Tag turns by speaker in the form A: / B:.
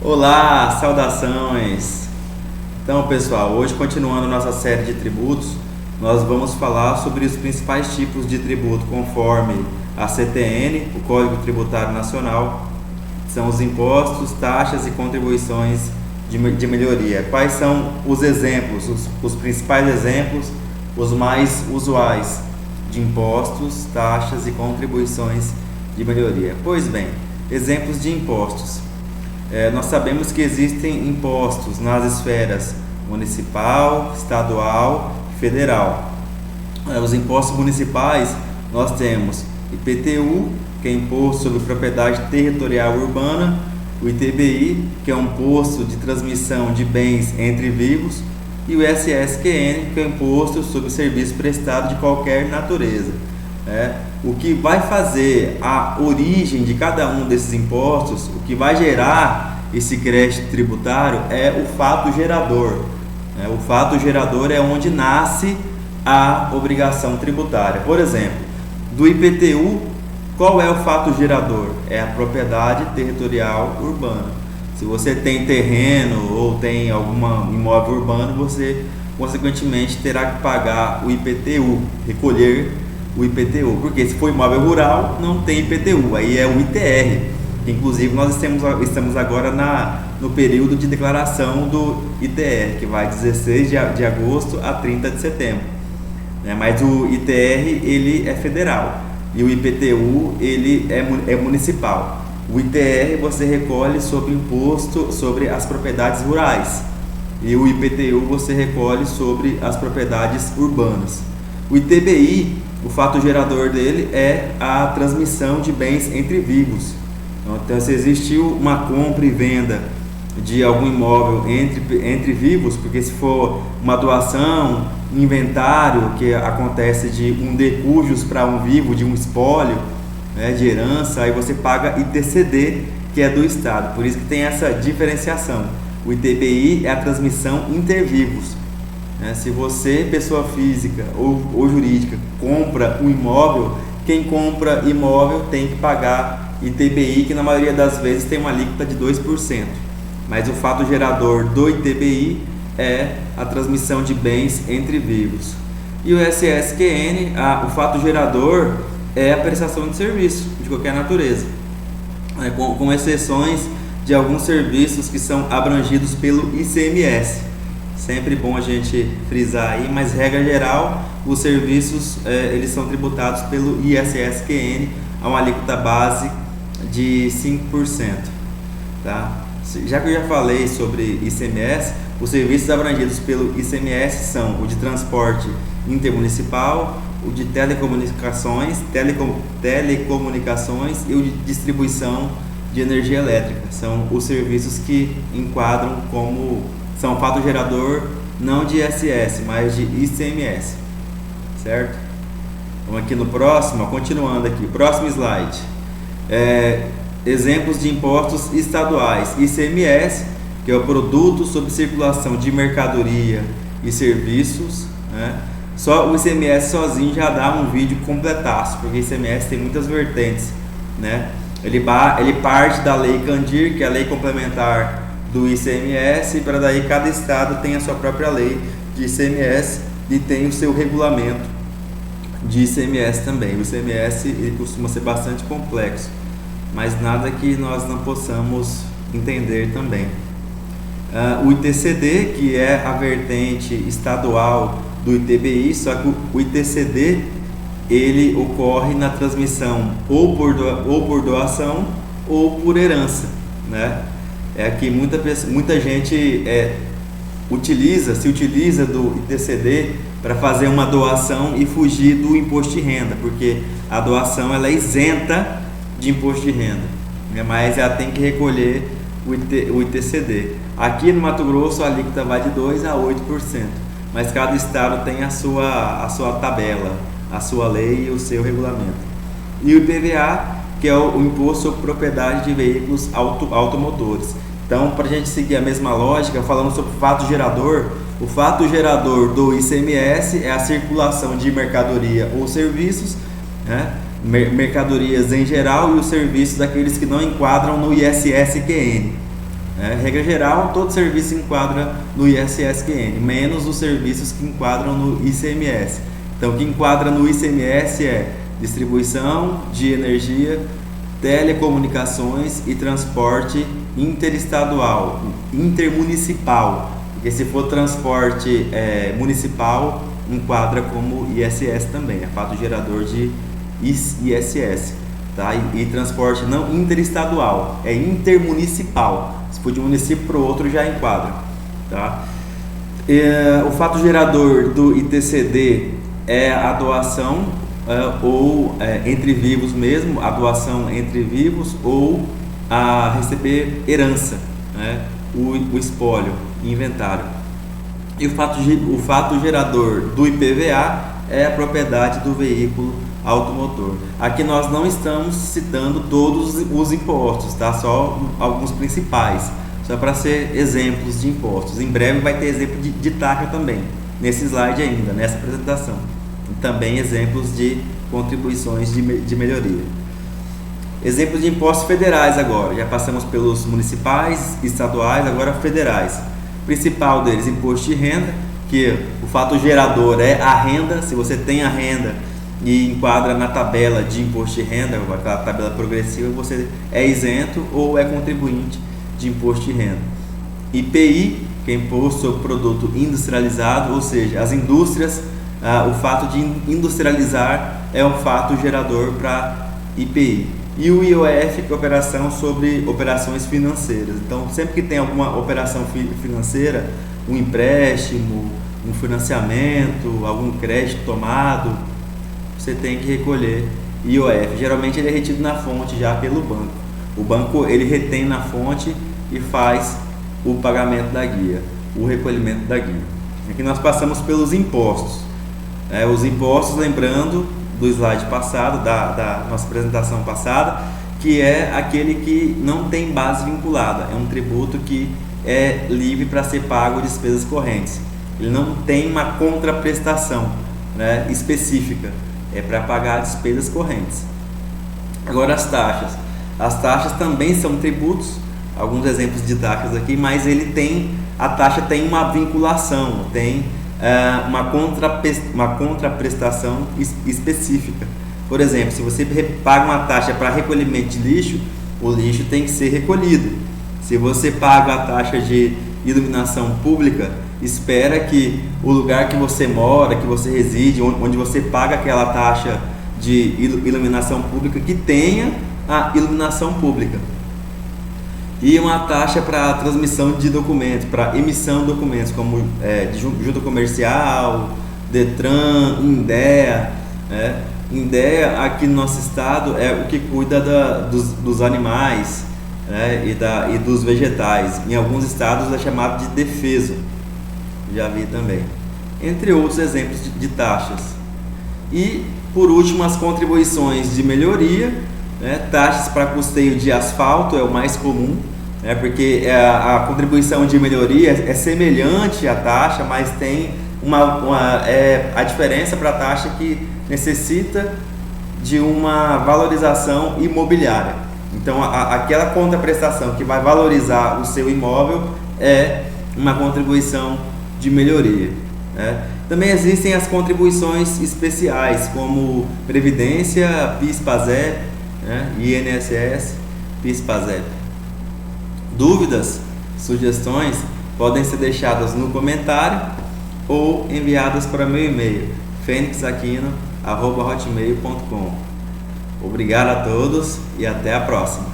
A: Olá, saudações! Então, pessoal, hoje continuando nossa série de tributos, nós vamos falar sobre os principais tipos de tributo conforme a CTN, o Código Tributário Nacional, são os impostos, taxas e contribuições de melhoria. Quais são os exemplos, os principais exemplos, os mais usuais de impostos, taxas e contribuições de melhoria? Pois bem, exemplos de impostos. Nós sabemos que existem impostos nas esferas municipal, estadual e federal. Os impostos municipais, nós temos IPTU, que é Imposto sobre Propriedade Territorial Urbana, o ITBI, que é um Imposto de Transmissão de Bens entre Vivos, e o ISSQN, que é o Imposto sobre Serviço Prestado de qualquer natureza. O que vai fazer a origem de cada um desses impostos, o que vai gerar esse crédito tributário é o fato gerador. O fato gerador é onde nasce a obrigação tributária. Por exemplo, do IPTU, qual é o fato gerador? É a propriedade territorial urbana. Se você tem terreno ou tem algum imóvel urbano, você consequentemente terá que pagar o IPTU, recolher o IPTU, porque se for imóvel rural não tem IPTU, aí é o ITR. Inclusive nós estamos agora no período de declaração do ITR, que vai 16 de agosto a 30 de setembro. Mas o ITR ele é federal e o IPTU ele é municipal. O ITR você recolhe sobre imposto sobre as propriedades rurais e o IPTU você recolhe sobre as propriedades urbanas. O ITBI, o fato gerador dele é a transmissão de bens entre vivos. Então, se existiu uma compra e venda de algum imóvel entre vivos, porque se for uma doação, inventário que acontece de um decujus para um vivo, de um espólio, de herança, aí você paga ITCD, que é do Estado. Por isso que tem essa diferenciação. O ITBI é a transmissão intervivos. Se você, pessoa física ou jurídica, compra um imóvel, quem compra imóvel tem que pagar ITBI, que na maioria das vezes tem uma alíquota de 2%. Mas o fato gerador do ITBI é a transmissão de bens entre vivos. E o SSQN, o fato gerador é a prestação de serviço de qualquer natureza, com exceções de alguns serviços que são abrangidos pelo ICMS. Sempre bom a gente frisar aí, mas regra geral, os serviços eles são tributados pelo ISSQN a uma alíquota base de 5%. Tá? Já que eu já falei sobre ICMS, os serviços abrangidos pelo ICMS são o de transporte intermunicipal, o de telecomunicações e o de distribuição de energia elétrica. São os serviços que enquadram como são fato gerador não de ISS, mas de ICMS, certo? Vamos aqui no próximo, continuando aqui, próximo slide. Exemplos de impostos estaduais. ICMS, que é o Produto sobre Circulação de Mercadoria e Serviços, Só o ICMS sozinho já dá um vídeo completaço, porque o ICMS tem muitas vertentes, Ele parte da Lei Candir, que é a lei complementar do ICMS, para daí cada estado tem a sua própria lei de ICMS e tem o seu regulamento de ICMS também. O ICMS ele costuma ser bastante complexo, mas nada que nós não possamos entender também. O ITCD, que é a vertente estadual do ITBI, só que o ITCD ele ocorre na transmissão ou por doação ou por herança, que muita gente se utiliza do ITCD para fazer uma doação e fugir do imposto de renda, porque a doação ela é isenta de imposto de renda, mas ela tem que recolher o ITCD. Aqui no Mato Grosso a alíquota vai de 2% a 8%, mas cada estado tem a sua tabela, a sua lei e o seu regulamento. E o IPVA, que é o Imposto sobre Propriedade de Veículos Automotores. Então, para a gente seguir a mesma lógica, falando sobre o fato gerador do ICMS é a circulação de mercadoria ou serviços, mercadorias em geral, e os serviços daqueles que não enquadram no ISSQN. Regra geral, todo serviço se enquadra no ISSQN, menos os serviços que enquadram no ICMS. Então, o que enquadra no ICMS é distribuição de energia, telecomunicações e transporte interestadual, intermunicipal. Porque se for transporte municipal, enquadra como ISS também, é fato gerador de ISS. Tá? E transporte não interestadual, é intermunicipal. Se for de um município para o outro, já enquadra. Tá? O fato gerador do ITCD é a doação entre vivos mesmo, a doação entre vivos ou a receber herança, né? o espólio, inventário. E o fato gerador do IPVA é a propriedade do veículo automotor. Aqui nós não estamos citando todos os impostos, tá? Só alguns principais, só para ser exemplos de impostos. Em breve vai ter exemplo de taxa também, nesse slide ainda, nessa apresentação. E também exemplos de contribuições de melhoria. Exemplos de impostos federais agora, já passamos pelos municipais, estaduais, agora federais. O principal deles, imposto de renda, que o fato gerador é a renda. Se você tem a renda e enquadra na tabela de imposto de renda, aquela tabela progressiva, você é isento ou é contribuinte de imposto de renda. IPI, que é Imposto sobre Produto Industrializado, ou seja, as indústrias, o fato de industrializar é um fato gerador para IPI. E o IOF, que é operação sobre operações financeiras. Então, sempre que tem alguma operação financeira, um empréstimo, um financiamento, algum crédito tomado, você tem que recolher IOF. Geralmente ele é retido na fonte já pelo banco. O banco ele retém na fonte e faz o pagamento da guia, o recolhimento da guia. Aqui nós passamos pelos impostos. Os impostos, lembrando do slide passado, da nossa apresentação passada, que é aquele que não tem base vinculada. É um tributo que é livre para ser pago despesas correntes. Ele não tem uma contraprestação, né, específica. É para pagar despesas correntes. Agora as taxas. As taxas também são tributos, alguns exemplos de taxas aqui, mas a taxa tem uma vinculação, tem uma contraprestação específica. Por exemplo, se você paga uma taxa para recolhimento de lixo, o lixo tem que ser recolhido. Se você paga a taxa de iluminação pública, espera que o lugar que você mora, que você reside, onde você paga aquela taxa de iluminação pública, que tenha a iluminação pública. E uma taxa para transmissão de documentos, para emissão de documentos, como de junta comercial, Detran, INDEA. INDEA aqui no nosso estado é o que cuida dos animais, e dos vegetais. Em alguns estados é chamado de defesa, já vi também. Entre outros exemplos de taxas. E por último, as contribuições de melhoria. Taxas para custeio de asfalto é o mais comum, porque a contribuição de melhoria é semelhante à taxa, mas tem a diferença para a taxa que necessita de uma valorização imobiliária. Então, aquela contraprestação que vai valorizar o seu imóvel é uma contribuição de melhoria. Também existem as contribuições especiais, como Previdência, PIS/PASEP, INSS, PIS/PASEP. Dúvidas, sugestões podem ser deixadas no comentário ou enviadas para meu e-mail fenixaquino@hotmail.com. Obrigado a todos e até a próxima.